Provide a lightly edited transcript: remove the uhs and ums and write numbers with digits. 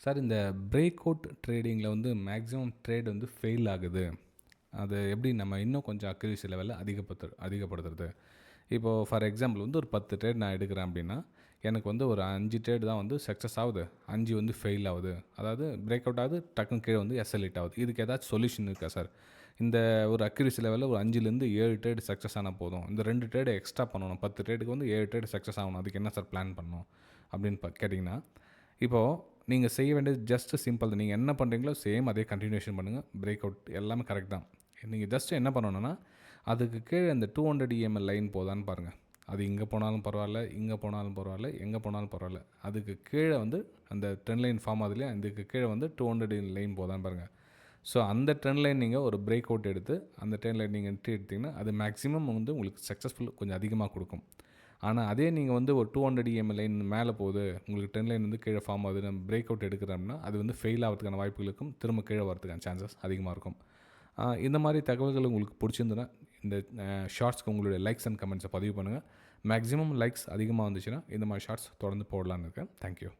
Sir இந்த break out ட்ரேடிங்கில் வந்து maximum trade வந்து ஃபெயில் ஆகுது. அது எப்படி நம்ம இன்னும் கொஞ்சம் அக்யூரசி லெவலில் அதிகப்படுத்துறது? இப்போது ஃபார் எக்ஸாம்பிள் வந்து ஒரு 10 ட்ரேட் நான் எடுக்கிறேன் அப்படின்னா, எனக்கு வந்து ஒரு 5 ட்ரேட் தான் வந்து சக்ஸஸ் ஆகுது, 5 வந்து ஃபெயில் ஆகுது. அதாவது பிரேக் அவுட் ஆகுது, டக்குன்னு கீழே வந்து எஸ்எல்இட் ஆகுது. இதுக்கு ஏதாச்சும் சொல்யூஷன் இருக்கா சார்? இந்த ஒரு அக்யூரசி லெவலில் ஒரு 5லேருந்து 7 ட்ரேட் சக்ஸஸ் ஆனால் போதும், இந்த 2 ட்ரேடு எக்ஸ்ட்ரா பண்ணணும், 10 ட்ரேடுக்கு வந்து 7 ட்ரேட் சக்ஸஸ் ஆகணும், அதுக்கு என்ன சார் பிளான் பண்ணணும் அப்படின்னு கேட்டிங்கன்னா, இப்போது நீங்கள் செய்ய வேண்டியது ஜஸ்ட் சிம்பிள் தான். நீங்கள் என்ன பண்ணுறீங்களோ சேம் அதே கண்டினியூஷன் பண்ணுங்கள். பிரேக் அவுட் எல்லாமே கரெக்ட் தான். நீங்கள் ஜஸ்ட் என்ன பண்ணணுன்னா, அதுக்கு கீழே அந்த 200 EML லைன் போதான்னு பாருங்கள். அது இங்கே போனாலும் பரவாயில்ல, இங்கே போனாலும் பரவாயில்ல, எங்கே போனாலும் பரவாயில்ல, அதுக்கு கீழே வந்து அந்த ட்ரெண்ட் லைன் ஃபார்ம் ஆகுதுலையே, அதுக்கு கீழே வந்து 200 லைன் போதான்னு பாருங்கள். ஸோ அந்த ட்ரெண்ட் லைன் நீங்கள் ஒரு பிரேக் அவுட் எடுத்து அந்த ட்ரெண்ட் லைன் நீங்கள் என்ட்ரி எடுத்திங்கன்னா அது மேக்ஸிமம் வந்து உங்களுக்கு சக்ஸஸ்ஃபுல் கொஞ்சம் அதிகமாக கொடுக்கும். ஆனால் அதே நீங்கள் வந்து ஒரு 200 EML லைன் மேலே போகுது, உங்களுக்கு ட்ரெண்ட் லைன் வந்து கீழே ஃபார்ம் ஆகுது, நம்ம பிரேக் அவுட் எடுக்கிறோம்னா அது வந்து ஃபெயில் ஆகிறதுக்கான வாய்ப்புகளுக்கும் திரும்ப கீழே வரதுக்கான சான்சஸ் அதிகமாக இருக்கும். இந்த மாதிரி தகவல்கள் உங்களுக்கு பிடிச்சிருந்துன்னா இந்த ஷார்ட்ஸ்க்கு உங்களுடைய லைக்ஸ் அண்ட் கமெண்ட்ஸை பதிவு பண்ணுங்கள். மேக்ஸிமம் லைக்ஸ் அதிகமாக வந்துச்சுன்னா இந்த மாதிரி ஷார்ட்ஸ் தொடர்ந்து போடலான்னு இருக்கேன். தேங்க்யூ.